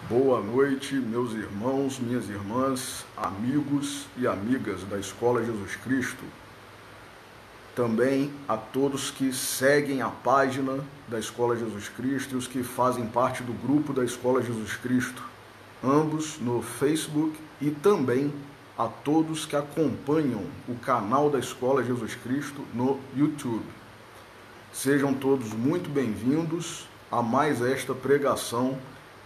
Boa noite, meus irmãos, minhas irmãs, amigos e amigas da Escola Jesus Cristo. Também a todos que seguem a página da Escola Jesus Cristo e os que fazem parte do grupo da Escola Jesus Cristo, ambos no Facebook, e também a todos que acompanham o canal da Escola Jesus Cristo no YouTube. Sejam todos muito bem-vindos a mais esta pregação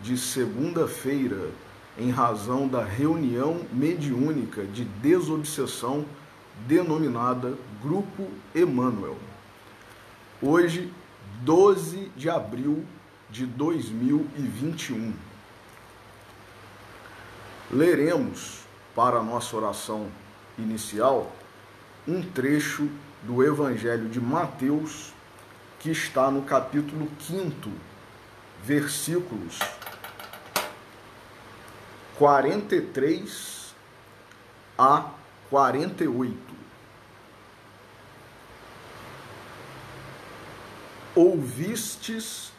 de segunda-feira, em razão da reunião mediúnica de desobsessão denominada Grupo Emmanuel. Hoje, 12 de abril de 2021. Leremos, para a nossa oração inicial, um trecho do Evangelho de Mateus, que está no capítulo 5, versículos 43 a 48. Ouvistes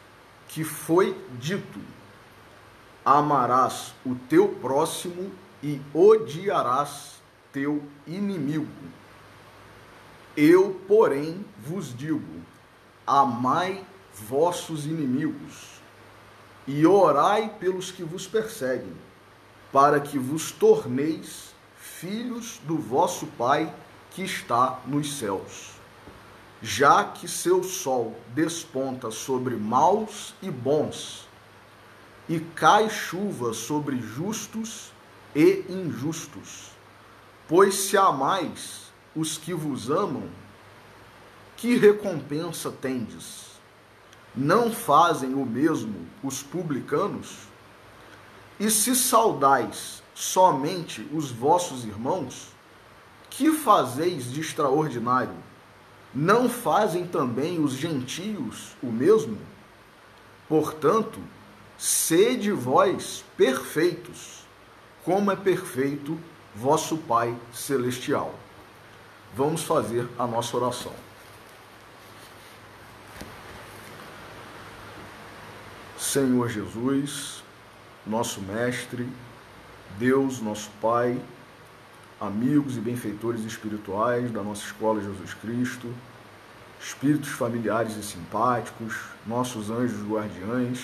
que foi dito: amarás o teu próximo e odiarás teu inimigo. Eu, porém, vos digo: amai vossos inimigos e orai pelos que vos perseguem, para que vos torneis filhos do vosso Pai que está nos céus. Já que seu sol desponta sobre maus e bons, e cai chuva sobre justos e injustos. Pois se amais os que vos amam, que recompensa tendes? Não fazem o mesmo os publicanos? E se saudais somente os vossos irmãos, que fazeis de extraordinário? Não fazem também os gentios o mesmo? Portanto, sede vós perfeitos, como é perfeito vosso Pai Celestial. Vamos fazer a nossa oração. Senhor Jesus, nosso Mestre, Deus, nosso Pai, amigos e benfeitores espirituais da nossa Escola Jesus Cristo, espíritos familiares e simpáticos, nossos anjos guardiães,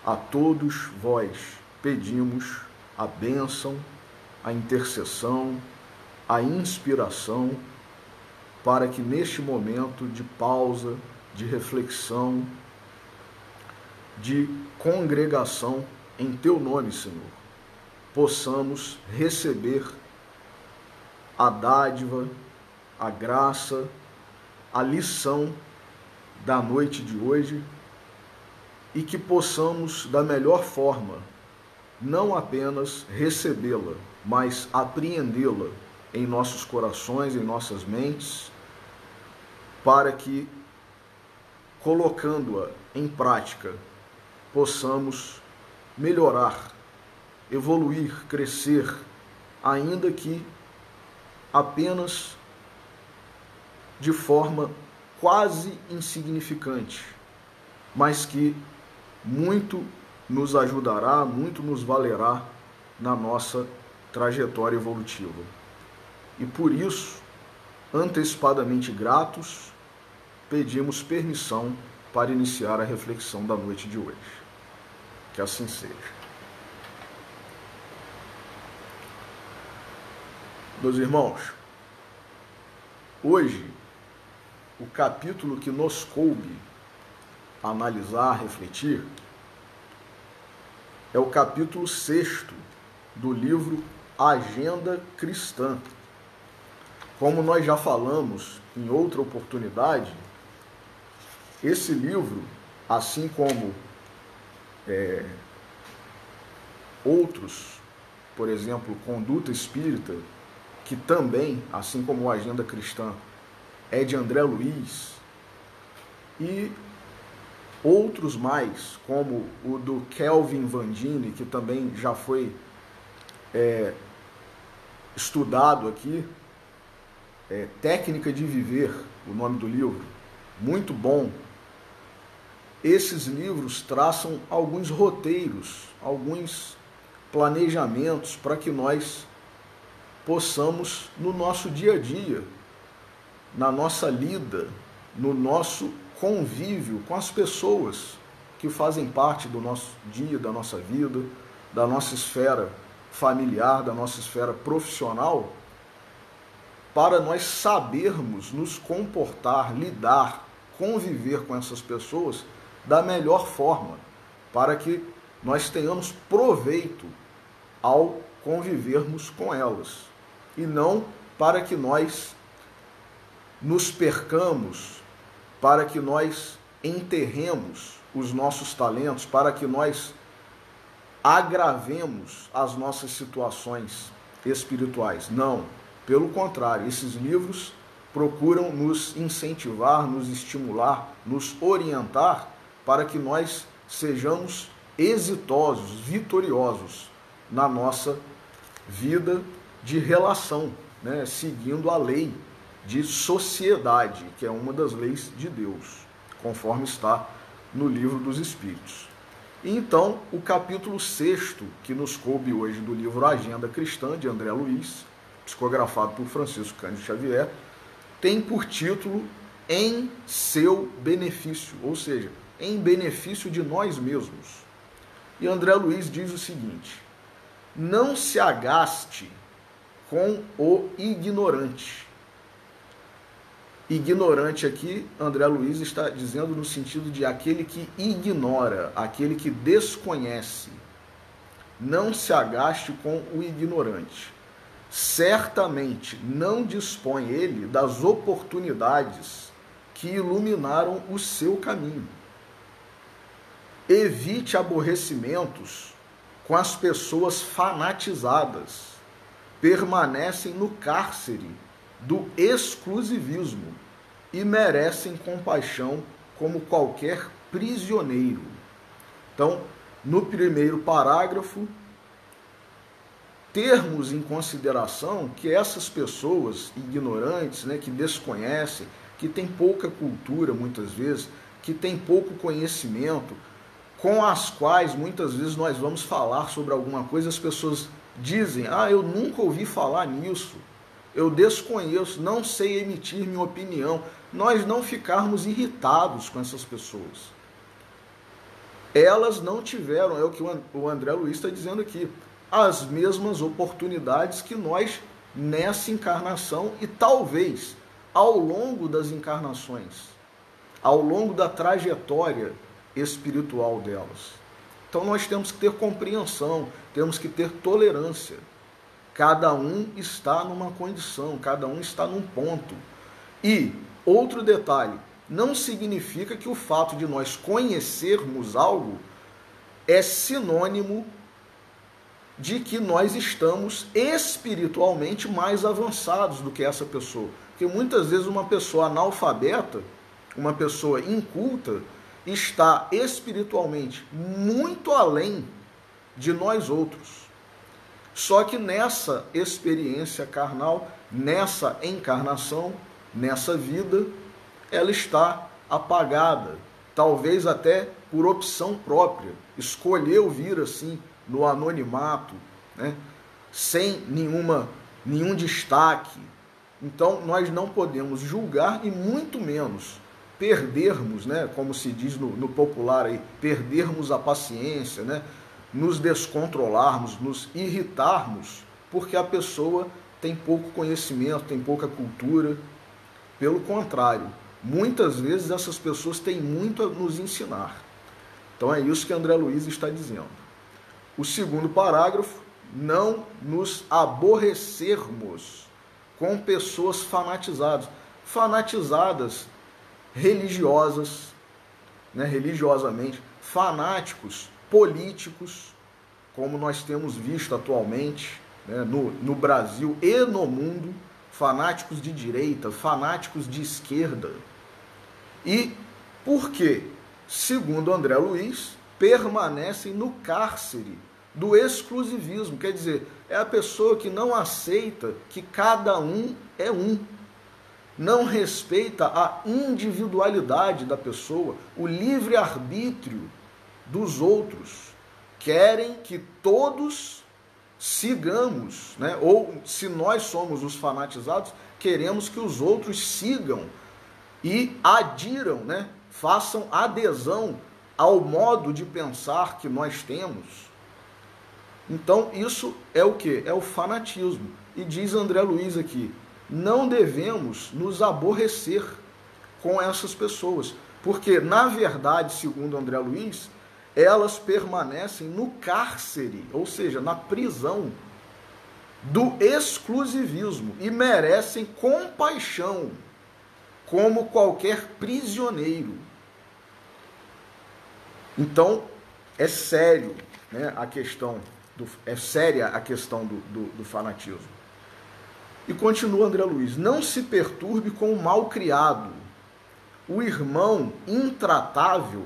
a todos vós pedimos a bênção, a intercessão, a inspiração, para que neste momento de pausa, de reflexão, de congregação em teu nome, Senhor, possamos receber a dádiva, a graça, a lição da noite de hoje, e que possamos, da melhor forma, não apenas recebê-la, mas apreendê-la em nossos corações, em nossas mentes, para que, colocando-a em prática, possamos melhorar, evoluir, crescer, ainda que apenas de forma quase insignificante, mas que muito nos ajudará, muito nos valerá na nossa trajetória evolutiva. E por isso, antecipadamente gratos, pedimos permissão para iniciar a reflexão da noite de hoje. Que assim seja. Meus irmãos, hoje, o capítulo que nos coube analisar, refletir, é o capítulo 6 do livro Agenda Cristã. Como nós já falamos em outra oportunidade, esse livro, assim como outros, por exemplo, Conduta Espírita, que também, assim como o Agenda Cristã, é de André Luiz, e outros mais, como o do Kelvin Vandini, que também já foi estudado aqui, Técnica de Viver, o nome do livro, muito bom, esses livros traçam alguns roteiros, alguns planejamentos para que nós possamos, no nosso dia a dia, na nossa lida, no nosso convívio com as pessoas que fazem parte do nosso dia, da nossa vida, da nossa esfera familiar, da nossa esfera profissional, para nós sabermos nos comportar, lidar, conviver com essas pessoas da melhor forma, para que nós tenhamos proveito ao convivermos com elas, e não para que nós nos percamos, para que nós enterremos os nossos talentos, para que nós agravemos as nossas situações espirituais. Não, pelo contrário, esses livros procuram nos incentivar, nos estimular, nos orientar para que nós sejamos exitosos, vitoriosos na nossa vida de relação, né? Seguindo a lei de sociedade, que é uma das leis de Deus, conforme está no Livro dos Espíritos. E então, o capítulo 6º, que nos coube hoje do livro Agenda Cristã, de André Luiz, psicografado por Francisco Cândido Xavier, tem por título Em Seu Benefício, ou seja, em benefício de nós mesmos. E André Luiz diz o seguinte: não se agaste com o ignorante. Ignorante aqui, André Luiz está dizendo no sentido de aquele que ignora, aquele que desconhece. Não se agaste com o ignorante. Certamente não dispõe ele das oportunidades que iluminaram o seu caminho. Evite aborrecimentos com as pessoas fanatizadas. Permanecem no cárcere do exclusivismo e merecem compaixão como qualquer prisioneiro. Então, no primeiro parágrafo, termos em consideração que essas pessoas ignorantes, né, que desconhecem, que têm pouca cultura muitas vezes, que têm pouco conhecimento, com as quais muitas vezes nós vamos falar sobre alguma coisa, as pessoas dizem: eu nunca ouvi falar nisso, eu desconheço, não sei emitir minha opinião. Nós não ficarmos irritados com essas pessoas. Elas não tiveram, é o que o André Luiz está dizendo aqui, as mesmas oportunidades que nós nessa encarnação e talvez ao longo das encarnações, ao longo da trajetória espiritual delas. Então nós temos que ter compreensão, temos que ter tolerância. Cada um está numa condição, cada um está num ponto. E, outro detalhe, não significa que o fato de nós conhecermos algo é sinônimo de que nós estamos espiritualmente mais avançados do que essa pessoa. Porque muitas vezes uma pessoa analfabeta, uma pessoa inculta, está espiritualmente muito além de nós outros. Só que nessa experiência carnal, nessa encarnação, nessa vida, ela está apagada, talvez até por opção própria, escolheu vir assim, no anonimato, né? Sem nenhum destaque. Então nós não podemos julgar e muito menos perdermos, né, como se diz no popular aí, perdermos a paciência, né, nos descontrolarmos, nos irritarmos, porque a pessoa tem pouco conhecimento, tem pouca cultura. Pelo contrário, muitas vezes essas pessoas têm muito a nos ensinar. Então é isso que André Luiz está dizendo. O segundo parágrafo: não nos aborrecermos com pessoas fanatizadas religiosas, né, religiosamente, fanáticos políticos, como nós temos visto atualmente, né, no Brasil e no mundo, fanáticos de direita, fanáticos de esquerda. E por quê? Segundo André Luiz, permanecem no cárcere do exclusivismo, quer dizer, é a pessoa que não aceita que cada um é um. não respeita a individualidade da pessoa, o livre-arbítrio dos outros. Querem que todos sigamos, né? Ou se nós somos os fanatizados, queremos que os outros sigam e adiram, né? Façam adesão ao modo de pensar que nós temos. Então isso é o quê? É o fanatismo. E diz André Luiz aqui, não devemos nos aborrecer com essas pessoas, porque na verdade, segundo André Luiz, elas permanecem no cárcere, ou seja, na prisão do exclusivismo e merecem compaixão como qualquer prisioneiro. Então, é sério, né, é séria a questão do fanatismo. E continua André Luiz, não se perturbe com o mal criado. O irmão intratável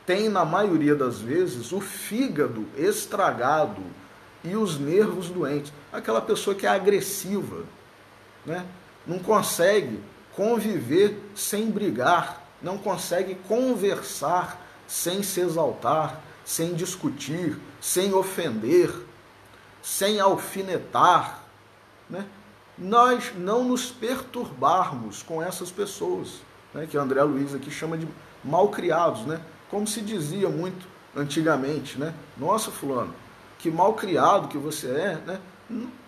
tem, na maioria das vezes, o fígado estragado e os nervos doentes. Aquela pessoa que é agressiva, né? Não consegue conviver sem brigar, não consegue conversar sem se exaltar, sem discutir, sem ofender, sem alfinetar, né? Nós não nos perturbarmos com essas pessoas, né? Que André Luiz aqui chama de malcriados, né? Como se dizia muito antigamente, né? Nossa, fulano, que mal criado que você é, né?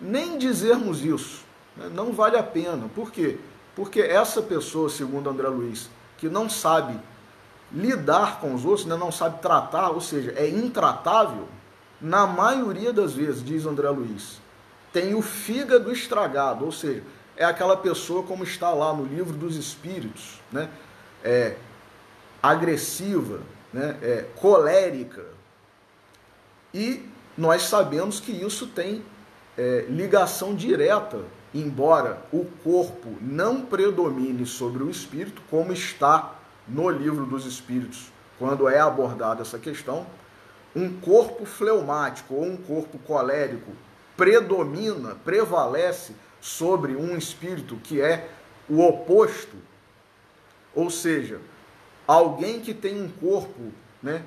Nem dizermos isso, né? Não vale a pena. Por quê? Porque essa pessoa, segundo André Luiz, que não sabe lidar com os outros, né? Não sabe tratar, ou seja, é intratável, na maioria das vezes, diz André Luiz, tem o fígado estragado, ou seja, é aquela pessoa como está lá no Livro dos Espíritos, né? Agressiva, né? Colérica. E nós sabemos que isso tem ligação direta, embora o corpo não predomine sobre o espírito, como está no Livro dos Espíritos, quando é abordada essa questão. Um corpo fleumático ou um corpo colérico prevalece sobre um espírito que é o oposto, ou seja, alguém que tem um corpo, né,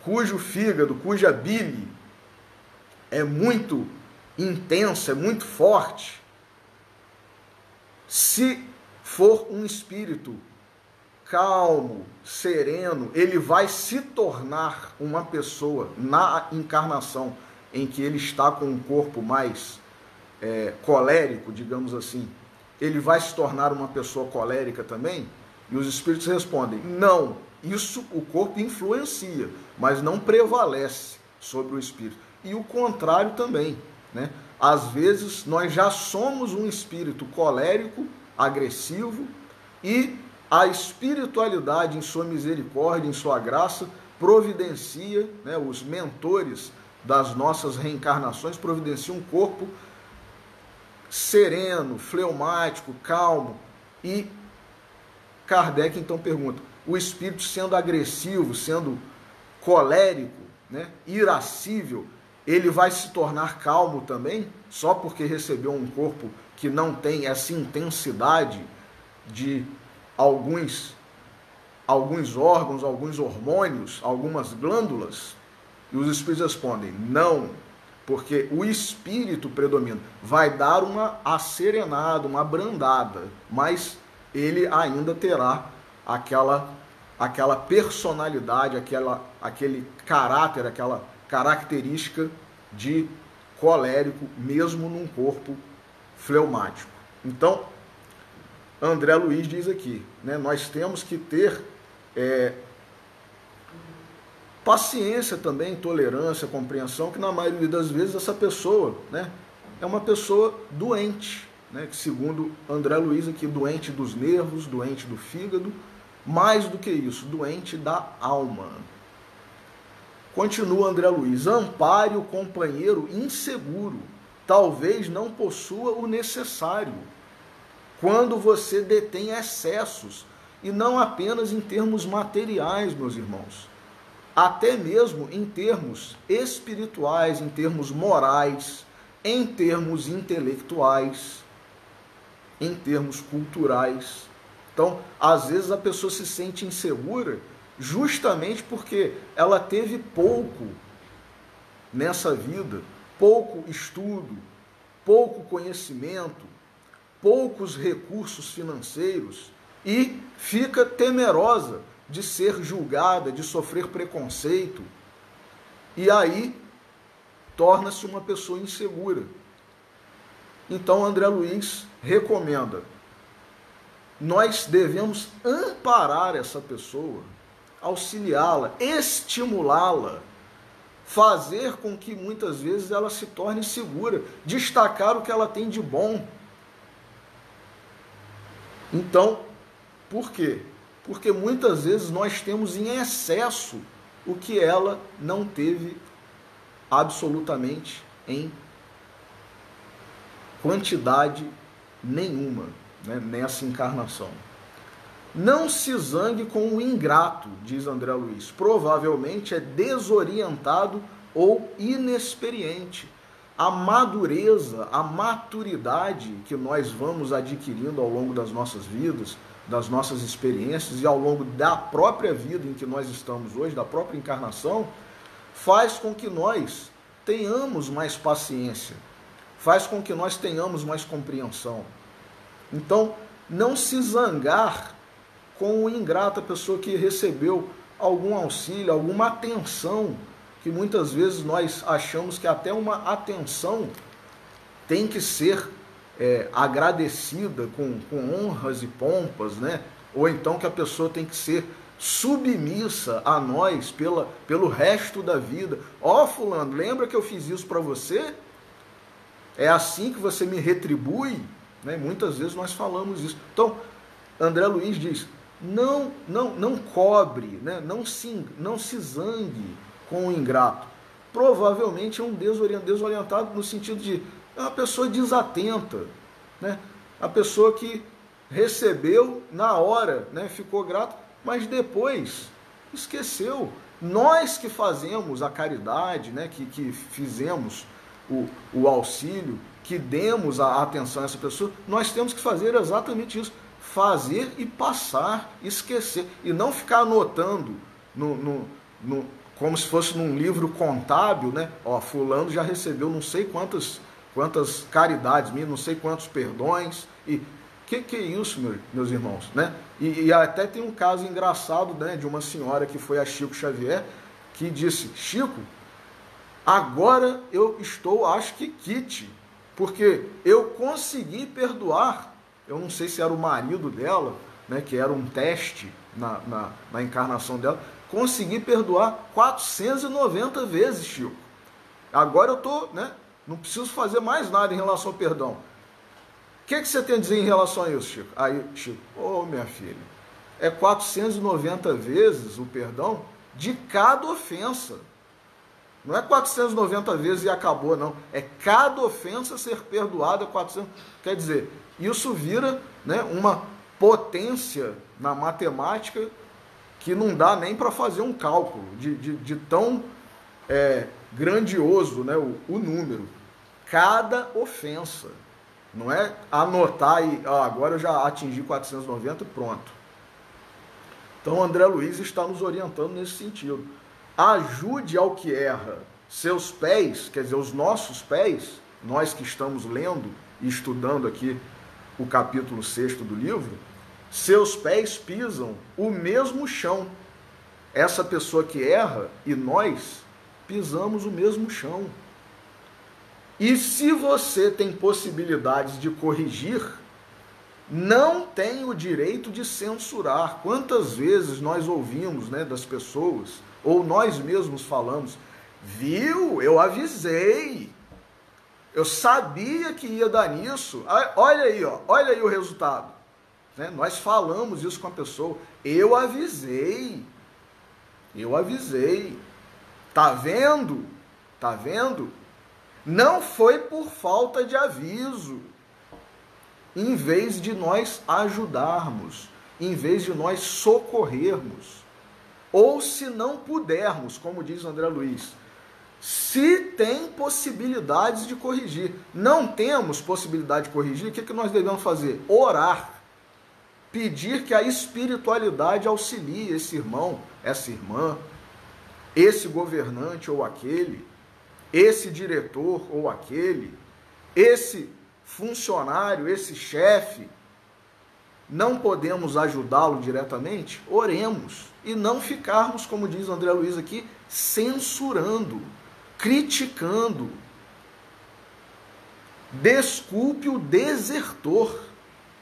cujo fígado, cuja bile é muito intensa, é muito forte, se for um espírito calmo, sereno, ele vai se tornar uma pessoa na encarnação em que ele está com um corpo mais colérico, digamos assim, ele vai se tornar uma pessoa colérica também? E os espíritos respondem, não, isso o corpo influencia, mas não prevalece sobre o espírito. E o contrário também, né? Às vezes nós já somos um espírito colérico, agressivo, e a espiritualidade em sua misericórdia, em sua graça, providencia, né, os mentores das nossas reencarnações providenciam um corpo sereno, fleumático, calmo. E Kardec então pergunta, o espírito sendo agressivo, sendo colérico, né, irascível, ele vai se tornar calmo também, só porque recebeu um corpo que não tem essa intensidade de alguns órgãos, alguns hormônios, algumas glândulas? E os espíritos respondem, não, porque o espírito predomina, vai dar uma acerenada, uma abrandada, mas ele ainda terá aquela personalidade, aquele caráter, aquela característica de colérico, mesmo num corpo fleumático. Então, André Luiz diz aqui, né, nós temos que ter paciência também, tolerância, compreensão, que na maioria das vezes essa pessoa, né, é uma pessoa doente, né, que segundo André Luiz aqui, doente dos nervos, doente do fígado, mais do que isso, doente da alma. Continua André Luiz, ampare o companheiro inseguro, talvez não possua o necessário, quando você detém excessos, e não apenas em termos materiais, meus irmãos, até mesmo em termos espirituais, em termos morais, em termos intelectuais. em termos culturais. Então, às vezes a pessoa se sente insegura justamente porque ela teve pouco nessa vida, pouco estudo, pouco conhecimento, poucos recursos financeiros e fica temerosa de ser julgada, de sofrer preconceito. E aí torna-se uma pessoa insegura. Então André Luiz recomenda: nós devemos amparar essa pessoa, auxiliá-la, estimulá-la, fazer com que muitas vezes ela se torne segura, destacar o que ela tem de bom. Então, por quê? Porque muitas vezes nós temos em excesso o que ela não teve absolutamente em quantidade nenhuma, né, nessa encarnação. Não se zangue com o ingrato, diz André Luiz. Provavelmente é desorientado ou inexperiente. A madureza, a maturidade que nós vamos adquirindo ao longo das nossas vidas, das nossas experiências e ao longo da própria vida em que nós estamos hoje, da própria encarnação, faz com que nós tenhamos mais paciência, faz com que nós tenhamos mais compreensão. Então, não se zangar com o ingrato, a pessoa que recebeu algum auxílio, alguma atenção, que muitas vezes nós achamos que até uma atenção tem que ser agradecida com honras e pompas, né? Ou então que a pessoa tem que ser submissa a nós pelo resto da vida. Ó, fulano, lembra que eu fiz isso para você? É assim que você me retribui? Né? Muitas vezes nós falamos isso. Então, André Luiz diz: não cobre, né? não se zangue com o ingrato. Provavelmente é um desorientado no sentido de é uma pessoa desatenta, né? A pessoa que recebeu na hora, né? Ficou grato, mas depois esqueceu. Nós que fazemos a caridade, né? que fizemos o auxílio, que demos a atenção a essa pessoa, nós temos que fazer exatamente isso. Fazer e passar, esquecer. E não ficar anotando como se fosse num livro contábil, né? Ó, fulano já recebeu não sei quantas caridades minhas, não sei quantos perdões. E que é isso, meus irmãos, né? E até tem um caso engraçado, né, de uma senhora que foi a Chico Xavier, que disse: Chico, agora eu estou, acho que quite, porque eu consegui perdoar. Eu não sei se era o marido dela, né, que era um teste na encarnação dela. Consegui perdoar 490 vezes, Chico. Agora eu estou, né, não preciso fazer mais nada em relação ao perdão. O que você tem a dizer em relação a isso, Chico? Aí, Chico: minha filha, é 490 vezes o perdão de cada ofensa. Não é 490 vezes e acabou, não. É cada ofensa ser perdoada 400. Quer dizer, isso vira, né, uma potência na matemática que não dá nem para fazer um cálculo de tão grandioso, né, o número. Cada ofensa. Não é anotar e agora eu já atingi 490 e pronto. Então André Luiz está nos orientando nesse sentido. Ajude ao que erra. Seus pés, quer dizer, os nossos pés, nós que estamos lendo e estudando aqui o capítulo 6 do livro, seus pés pisam o mesmo chão. Essa pessoa que erra e nós pisamos o mesmo chão. E se você tem possibilidades de corrigir, não tem o direito de censurar. Quantas vezes nós ouvimos, né, das pessoas, ou nós mesmos falamos: viu, eu avisei, eu sabia que ia dar nisso, olha aí, olha aí o resultado. Né? Nós falamos isso com a pessoa: eu avisei, tá vendo? Tá vendo? Não foi por falta de aviso. Em vez de nós ajudarmos, em vez de nós socorrermos, ou se não pudermos, como diz André Luiz, se tem possibilidades de corrigir. Não temos possibilidade de corrigir, o que nós devemos fazer? Orar. Pedir que a espiritualidade auxilie esse irmão, essa irmã, esse governante ou aquele, esse diretor ou aquele, esse funcionário, esse chefe. Não podemos ajudá-lo diretamente? Oremos. E não ficarmos, como diz o André Luiz aqui, censurando, criticando. Desculpe o desertor.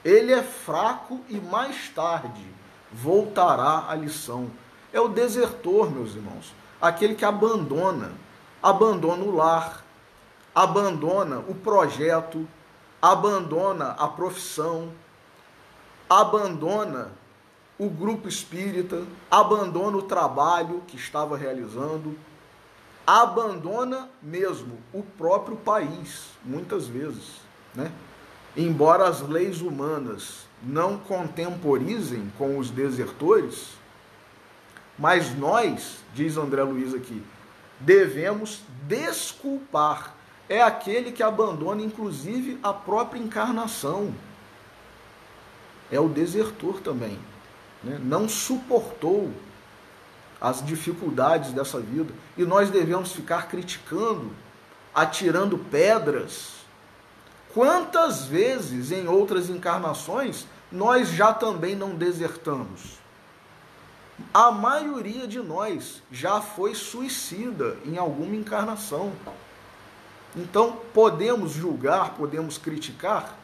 Ele é fraco e mais tarde voltará à lição. É o desertor, meus irmãos. Aquele que abandona o lar, abandona o projeto, abandona a profissão, abandona o grupo espírita, abandona o trabalho que estava realizando, abandona mesmo o próprio país, muitas vezes, né? Embora as leis humanas não contemporizem com os desertores, mas nós, diz André Luiz aqui, devemos desculpar. É aquele que abandona, inclusive, a própria encarnação. É o desertor também, né? Não suportou as dificuldades dessa vida. E nós devemos ficar criticando, atirando pedras. Quantas vezes em outras encarnações nós já também não desertamos? A maioria de nós já foi suicida em alguma encarnação. Então podemos julgar, podemos criticar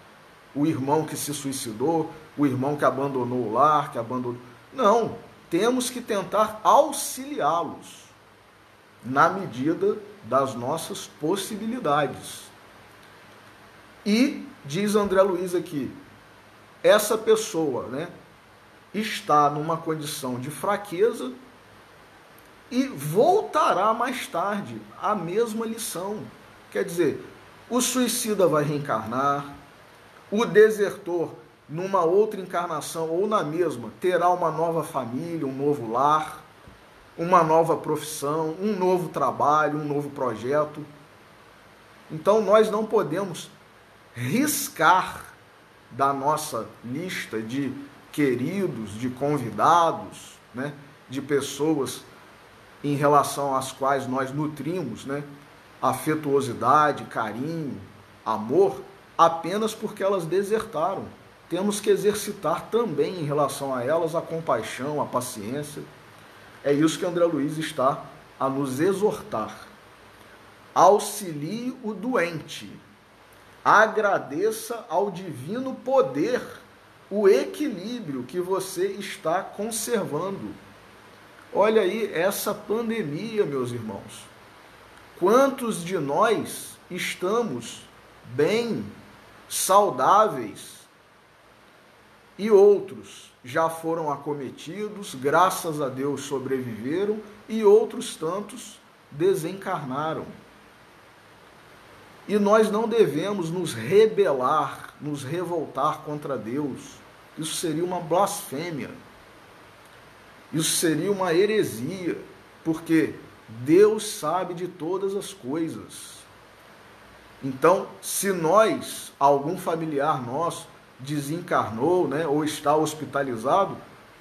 o irmão que se suicidou, o irmão que abandonou o lar, que abandonou... Não, temos que tentar auxiliá-los na medida das nossas possibilidades. E, diz André Luiz aqui, essa pessoa, né, está numa condição de fraqueza e voltará mais tarde à mesma lição. Quer dizer, o suicida vai reencarnar, o desertor, numa outra encarnação ou na mesma, terá uma nova família, um novo lar, uma nova profissão, um novo trabalho, um novo projeto. Então nós não podemos riscar da nossa lista de queridos, de convidados, né, de pessoas em relação às quais nós nutrimos, né, afetuosidade, carinho, amor, apenas porque elas desertaram. Temos que exercitar também em relação a elas a compaixão, a paciência. É isso que André Luiz está a nos exortar. Auxilie o doente. Agradeça ao divino poder o equilíbrio que você está conservando. Olha aí essa pandemia, meus irmãos. Quantos de nós estamos bem, saudáveis, e outros já foram acometidos, graças a Deus sobreviveram, e outros tantos desencarnaram. E nós não devemos nos rebelar, nos revoltar contra Deus. Isso seria uma blasfêmia. Isso seria uma heresia, porque Deus sabe de todas as coisas. Então, se nós, algum familiar nosso, desencarnou, né, ou está hospitalizado,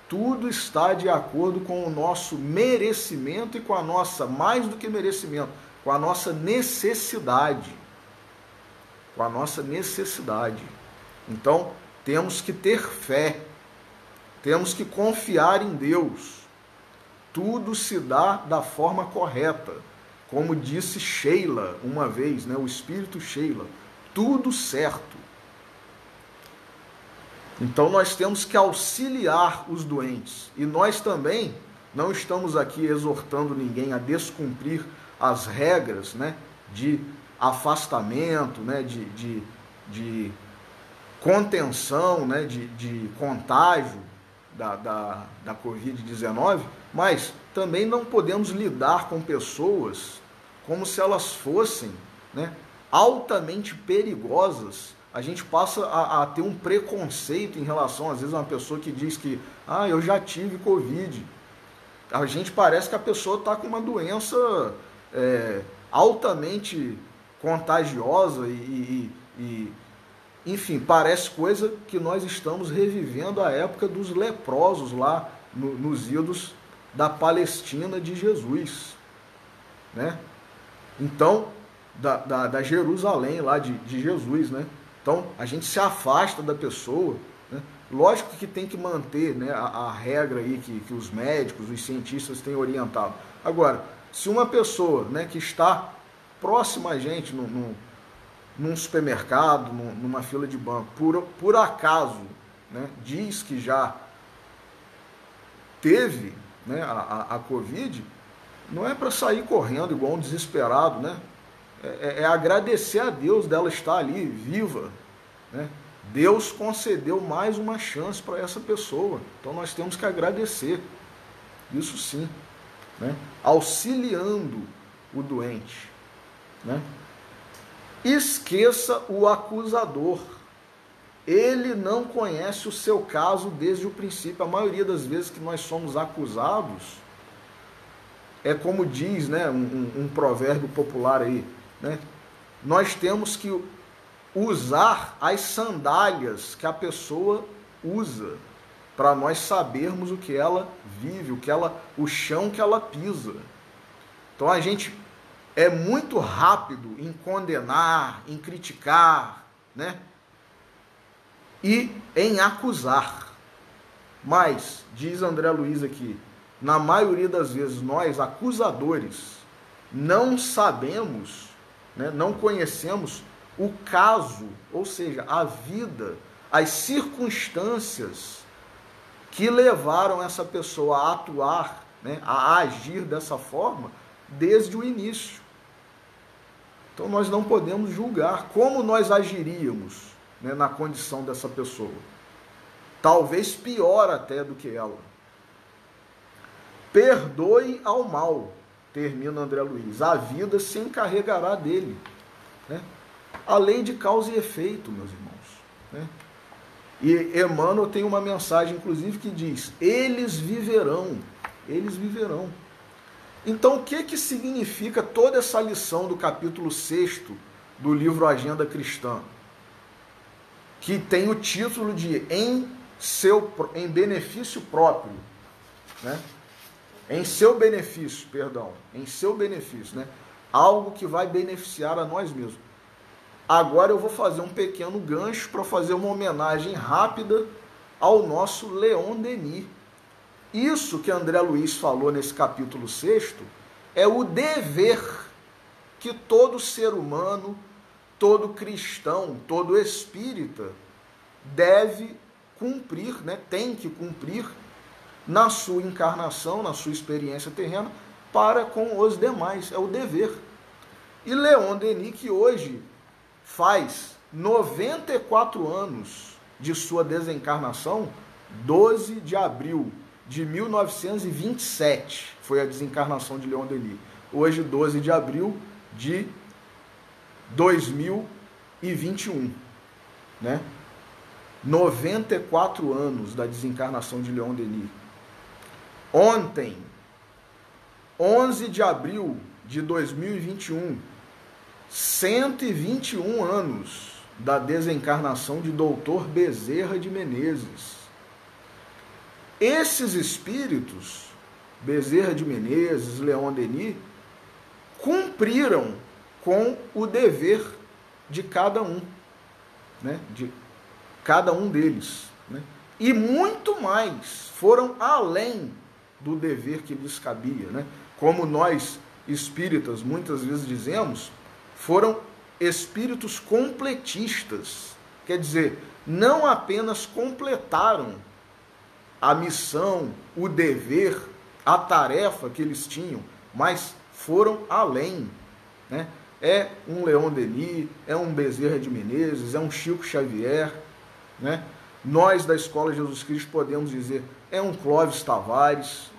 tudo está de acordo com o nosso merecimento e com a nossa, mais do que merecimento, com a nossa necessidade. Com a nossa necessidade. Então, temos que ter fé, temos que confiar em Deus. Tudo se dá da forma correta. Como disse Sheila uma vez, né, o espírito Sheila, tudo certo. Então nós temos que auxiliar os doentes. E nós também não estamos aqui exortando ninguém a descumprir as regras, né, de afastamento, né, de contenção, né, de contágio da Covid-19, mas também não podemos lidar com pessoas como se elas fossem, né, altamente perigosas. A gente passa a ter um preconceito em relação, às vezes, a uma pessoa que diz que eu já tive Covid. A gente parece que a pessoa está com uma doença altamente contagiosa enfim, parece coisa que nós estamos revivendo a época dos leprosos lá nos idos da Palestina de Jesus, né? Então, da Jerusalém lá de Jesus, né? Então, a gente se afasta da pessoa, né? Lógico que tem que manter, né, a regra aí que os médicos, os cientistas têm orientado. Agora, se uma pessoa, né, que está próxima a gente, num supermercado, numa fila de banco, por acaso, né, diz que já teve, né, a Covid, não é para sair correndo igual um desesperado, né? É agradecer a Deus dela estar ali, viva, né? Deus concedeu mais uma chance para essa pessoa, então nós temos que agradecer, isso sim, né? Auxiliando o doente, né? Esqueça o acusador. Ele não conhece o seu caso desde o princípio. A maioria das vezes que nós somos acusados, é como diz, né, um provérbio popular aí, né? Nós temos que usar as sandálias que a pessoa usa para nós sabermos o que ela vive, o chão que ela pisa. Então a gente é muito rápido em condenar, em criticar, né? E em acusar. Mas, diz André Luiz aqui, na maioria das vezes nós, acusadores, não sabemos, né, não conhecemos o caso, ou seja, a vida, as circunstâncias que levaram essa pessoa a atuar, né, a agir dessa forma desde o início. Então nós não podemos julgar como nós agiríamos, né, na condição dessa pessoa. Talvez pior até do que ela. Perdoe ao mal, termina André Luiz. A vida se encarregará dele, né? A lei de causa e efeito, meus irmãos, né? E Emmanuel tem uma mensagem, inclusive, que diz: eles viverão, eles viverão. Então, o que significa toda essa lição do capítulo 6 do livro Agenda Cristã? Que tem o título de em benefício próprio, né? Em seu benefício, né? Algo que vai beneficiar a nós mesmos. Agora eu vou fazer um pequeno gancho para fazer uma homenagem rápida ao nosso Leon Denis. Isso que André Luiz falou nesse capítulo 6 é o dever que todo ser humano, todo cristão, todo espírita deve cumprir, né? Tem que cumprir na sua encarnação, na sua experiência terrena, para com os demais. É o dever. E Leon Denis, que hoje faz 94 anos de sua desencarnação, 12 de abril de 1927 foi a desencarnação de Leon Denis. Hoje, 12 de abril de 2021, né? 94 anos da desencarnação de Leon Denis. Ontem, 11 de abril de 2021, 121 anos da desencarnação de Dr. Bezerra de Menezes. Esses espíritos, Bezerra de Menezes, Leon Denis, cumpriram com o dever de cada um, né? De cada um deles, né? E muito mais, foram além do dever que lhes cabia, né? Como nós espíritas muitas vezes dizemos, foram espíritos completistas, quer dizer, não apenas completaram a missão, o dever, a tarefa que eles tinham, mas foram além, né? É um Leon Denis, é um Bezerra de Menezes, é um Chico Xavier, né? Nós da Escola Jesus Cristo podemos dizer, é um Clóvis Tavares,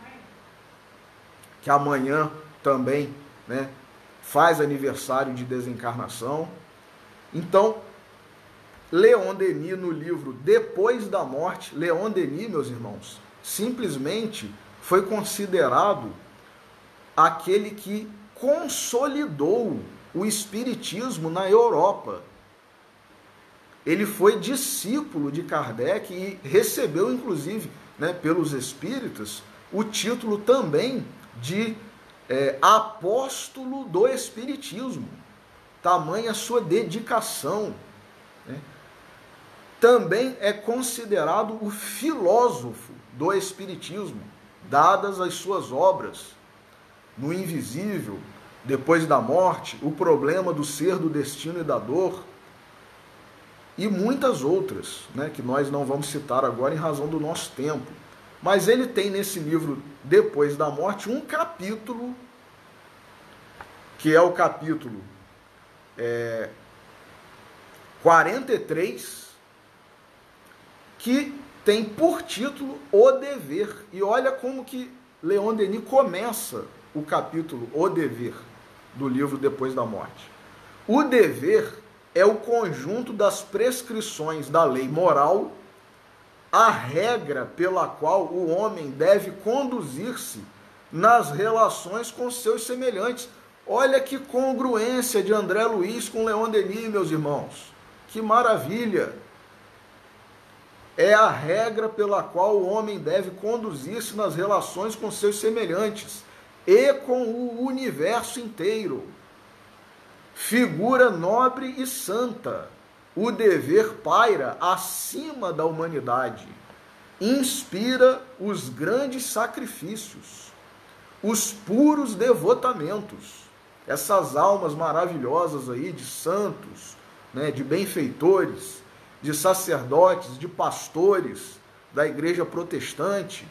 que amanhã também, né, faz aniversário de desencarnação. Então, Leon Denis, no livro Depois da Morte, Leon Denis, meus irmãos, simplesmente foi considerado aquele que consolidou o espiritismo na Europa. Ele foi discípulo de Kardec e recebeu, inclusive, né, pelos espíritas, o título também de apóstolo do espiritismo. Tamanha a sua dedicação, né? Também é considerado o filósofo do espiritismo, dadas as suas obras, No Invisível, Depois da Morte, O Problema do Ser, do Destino e da Dor, e muitas outras, né, que nós não vamos citar agora em razão do nosso tempo. Mas ele tem nesse livro, Depois da Morte, um capítulo, que é o capítulo 43, que tem por título O Dever. E olha como que Leon Denis começa o capítulo O Dever do livro Depois da Morte. O dever é o conjunto das prescrições da lei moral, a regra pela qual o homem deve conduzir-se nas relações com seus semelhantes. Olha que congruência de André Luiz com Leon Denis, meus irmãos. Que maravilha! É a regra pela qual o homem deve conduzir-se nas relações com seus semelhantes e com o universo inteiro. Figura nobre e santa, o dever paira acima da humanidade, inspira os grandes sacrifícios, os puros devotamentos. Essas almas maravilhosas aí de santos, né, de benfeitores, de sacerdotes, de pastores da igreja protestante,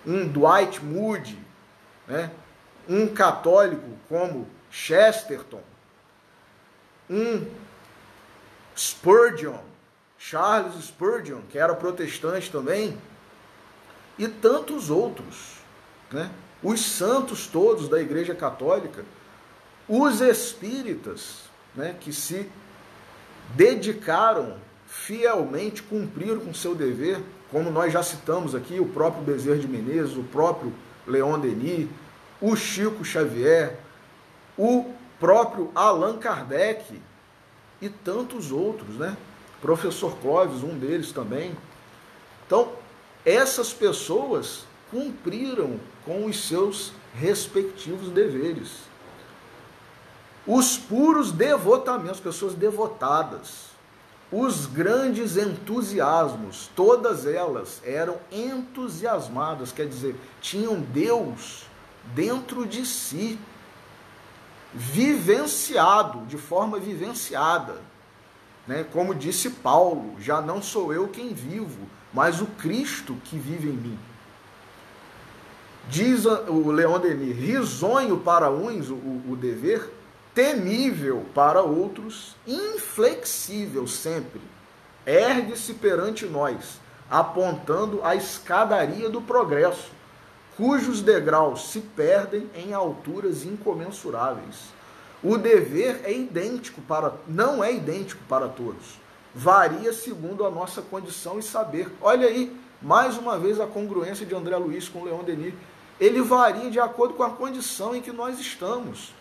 um Dwight Moody, né, um católico como Chesterton, um Spurgeon, Charles Spurgeon, que era protestante também, e tantos outros, né? Os santos todos da Igreja Católica, os espíritas, né, que se dedicaram fielmente, cumpriram com seu dever, como nós já citamos aqui, o próprio Bezerra de Menezes, o próprio Leon Denis, o Chico Xavier, o próprio Allan Kardec e tantos outros, né? Professor Clóvis, um deles também. Então, essas pessoas cumpriram com os seus respectivos deveres. Os puros devotamentos, pessoas devotadas, os grandes entusiasmos, todas elas eram entusiasmadas, quer dizer, tinham Deus dentro de si, vivenciado, de forma vivenciada, né? Como disse Paulo, já não sou eu quem vivo, mas o Cristo que vive em mim. Diz o Leon Denis, risonho para uns o dever, temível para outros, inflexível sempre, ergue-se perante nós, apontando a escadaria do progresso, cujos degraus se perdem em alturas incomensuráveis. O dever não é idêntico para todos, varia segundo a nossa condição e saber. Olha aí, mais uma vez a congruência de André Luiz com Leon Denis. Ele varia de acordo com a condição em que nós estamos.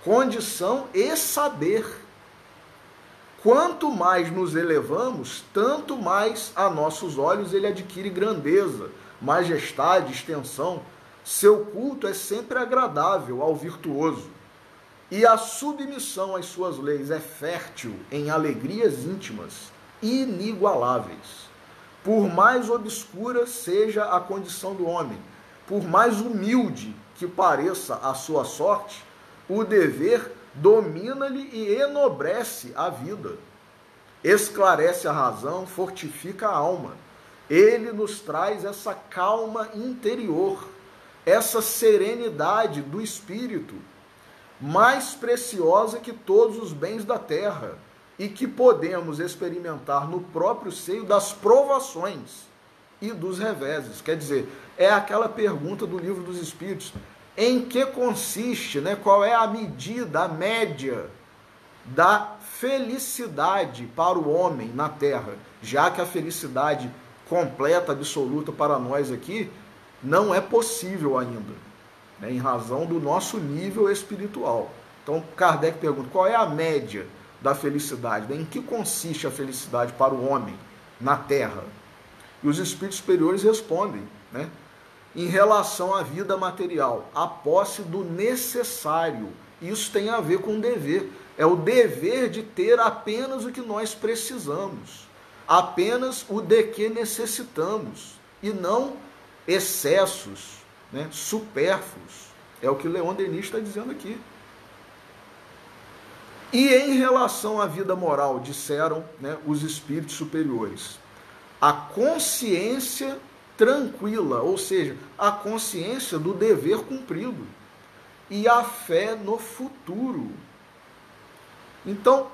Condição e saber. Quanto mais nos elevamos, tanto mais a nossos olhos ele adquire grandeza, majestade, extensão. Seu culto é sempre agradável ao virtuoso. E a submissão às suas leis é fértil em alegrias íntimas, inigualáveis. Por mais obscura seja a condição do homem, por mais humilde que pareça a sua sorte, o dever domina-lhe e enobrece a vida. Esclarece a razão, fortifica a alma. Ele nos traz essa calma interior, essa serenidade do espírito, mais preciosa que todos os bens da terra, e que podemos experimentar no próprio seio das provações e dos reveses. Quer dizer, é aquela pergunta do Livro dos Espíritos, em que consiste, né, qual é a medida, a média da felicidade para o homem na terra, já que a felicidade completa, absoluta para nós aqui, não é possível ainda. né, em razão do nosso nível espiritual. Então, Kardec pergunta, qual é a média da felicidade? Né? Em que consiste a felicidade para o homem na Terra? E os espíritos superiores respondem, né, em relação à vida material, a posse do necessário. Isso tem a ver com o dever. É o dever de ter apenas o que nós precisamos, apenas o de que necessitamos, e não excessos, né, supérfluos. É o que Leon Denis está dizendo aqui. E em relação à vida moral, disseram, né, os espíritos superiores, a consciência tranquila, ou seja, a consciência do dever cumprido, e a fé no futuro. Então,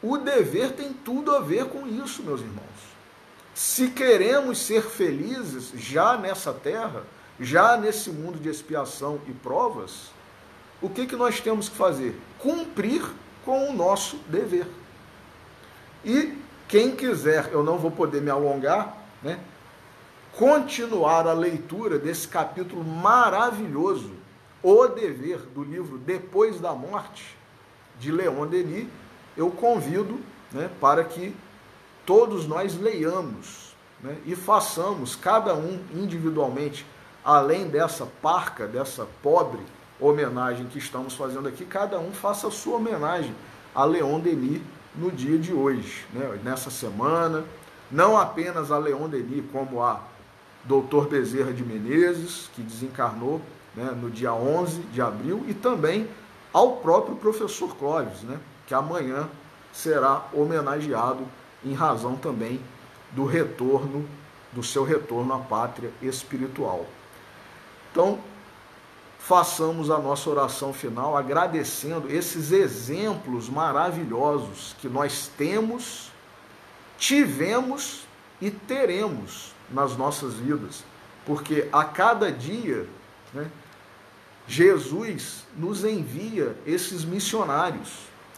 o dever tem tudo a ver com isso, meus irmãos. Se queremos ser felizes já nessa terra, já nesse mundo de expiação e provas, o que nós temos que fazer? Cumprir com o nosso dever. E quem quiser, eu não vou poder me alongar, né, continuar a leitura desse capítulo maravilhoso, O Dever, do livro Depois da Morte, de Leon Denis, eu convido, né, para que todos nós leiamos, né, e façamos, cada um individualmente, além dessa parca, dessa pobre homenagem que estamos fazendo aqui, cada um faça a sua homenagem a Leon Denis no dia de hoje, né, nessa semana, não apenas a Leon Denis, como a Dr. Bezerra de Menezes, que desencarnou, né, no dia 11 de abril, e também ao próprio professor Clóvis, né, que amanhã será homenageado em razão também do retorno, do seu retorno à pátria espiritual. Então, façamos a nossa oração final agradecendo esses exemplos maravilhosos que nós temos, tivemos e teremos nas nossas vidas, porque a cada dia, né, Jesus nos envia esses missionários.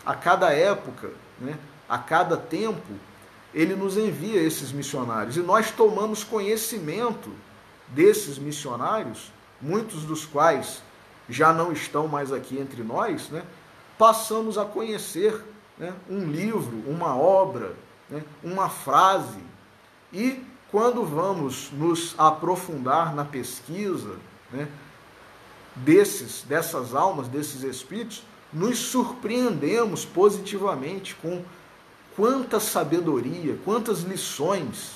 A cada época, né, a cada tempo, ele nos envia esses missionários. E nós tomamos conhecimento desses missionários, muitos dos quais já não estão mais aqui entre nós, né, passamos a conhecer, né, um livro, uma obra, né, uma frase. E quando vamos nos aprofundar na pesquisa, né, dessas almas, desses espíritos, nos surpreendemos positivamente com quanta sabedoria, quantas lições,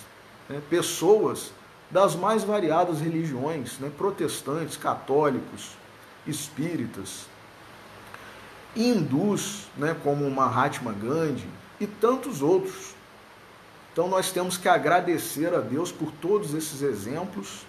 né, pessoas das mais variadas religiões, né, protestantes, católicos, espíritas, hindus, né, como Mahatma Gandhi e tantos outros. Então nós temos que agradecer a Deus por todos esses exemplos,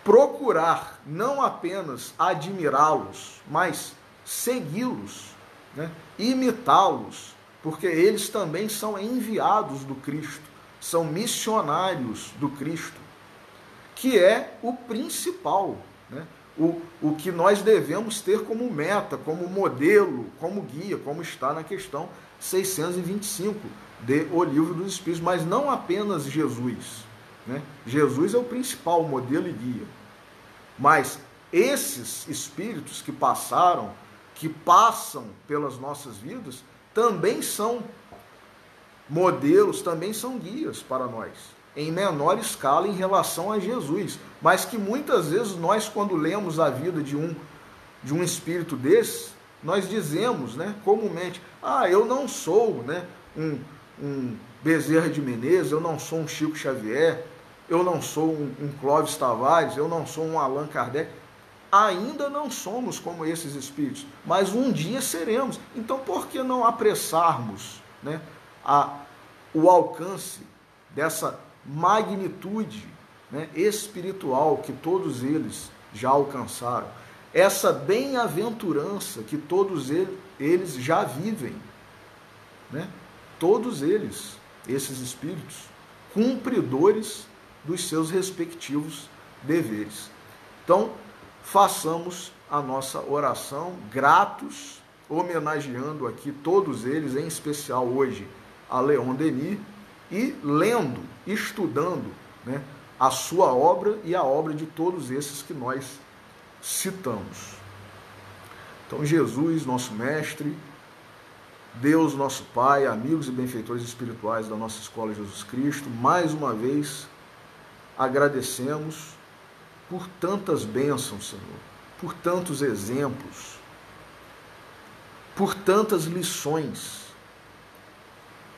procurar não apenas admirá-los, mas segui-los, né, imitá-los, porque eles também são enviados do Cristo, são missionários do Cristo, que é o principal, né, o que nós devemos ter como meta, como modelo, como guia, como está na questão 625 de O Livro dos Espíritos, mas não apenas Jesus, né? Jesus é o principal modelo e guia, mas esses espíritos que passaram, que passam pelas nossas vidas, também são modelos, também são guias para nós, em menor escala em relação a Jesus, mas que muitas vezes nós, quando lemos a vida de um espírito desse, nós dizemos, né, comumente, eu não sou, né, um Bezerra de Menezes, eu não sou um Chico Xavier, eu não sou um Clóvis Tavares, eu não sou um Allan Kardec. Ainda não somos como esses espíritos, mas um dia seremos. Então, por que não apressarmos, né, o alcance dessa magnitude, né, espiritual que todos eles já alcançaram? Essa bem-aventurança que todos eles já vivem, né? Todos eles, esses espíritos, cumpridores dos seus respectivos deveres. Então, façamos a nossa oração, gratos, homenageando aqui todos eles, em especial hoje a Leon Denis, e lendo, estudando, né, a sua obra e a obra de todos esses que nós citamos. Então, Jesus, nosso Mestre, Deus, nosso Pai, amigos e benfeitores espirituais da nossa Escola Jesus Cristo, mais uma vez agradecemos por tantas bênçãos, Senhor, por tantos exemplos, por tantas lições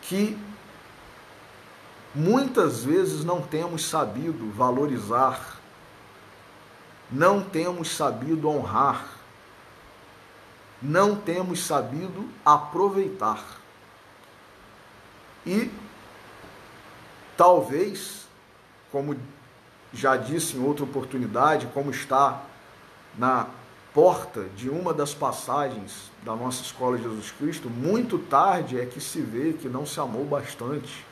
que muitas vezes não temos sabido valorizar, não temos sabido honrar, não temos sabido aproveitar. E talvez, como já disse em outra oportunidade, como está na porta de uma das passagens da nossa Escola de Jesus Cristo, muito tarde é que se vê que não se amou bastante,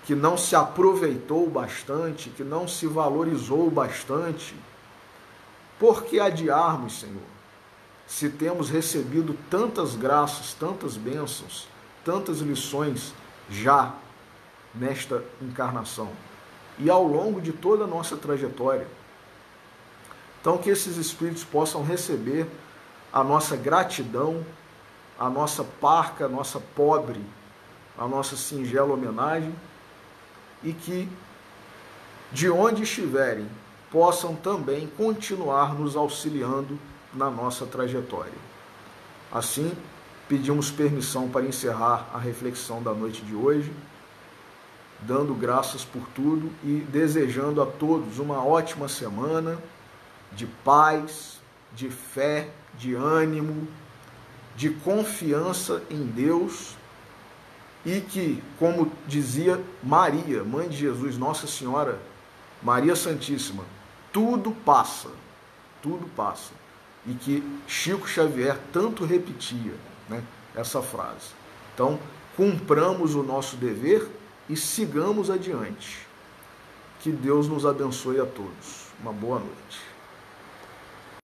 que não se aproveitou bastante, que não se valorizou bastante. Por que adiarmos, Senhor, se temos recebido tantas graças, tantas bênçãos, tantas lições já nesta encarnação e ao longo de toda a nossa trajetória? Então, que esses espíritos possam receber a nossa gratidão, a nossa parca, a nossa pobre, a nossa singela homenagem, e que, de onde estiverem, possam também continuar nos auxiliando na nossa trajetória. Assim, pedimos permissão para encerrar a reflexão da noite de hoje, dando graças por tudo e desejando a todos uma ótima semana de paz, de fé, de ânimo, de confiança em Deus, e que, como dizia Maria, mãe de Jesus, Nossa Senhora, Maria Santíssima, tudo passa, e que Chico Xavier tanto repetia, né, essa frase. Então, cumpramos o nosso dever e sigamos adiante. Que Deus nos abençoe a todos. Uma boa noite.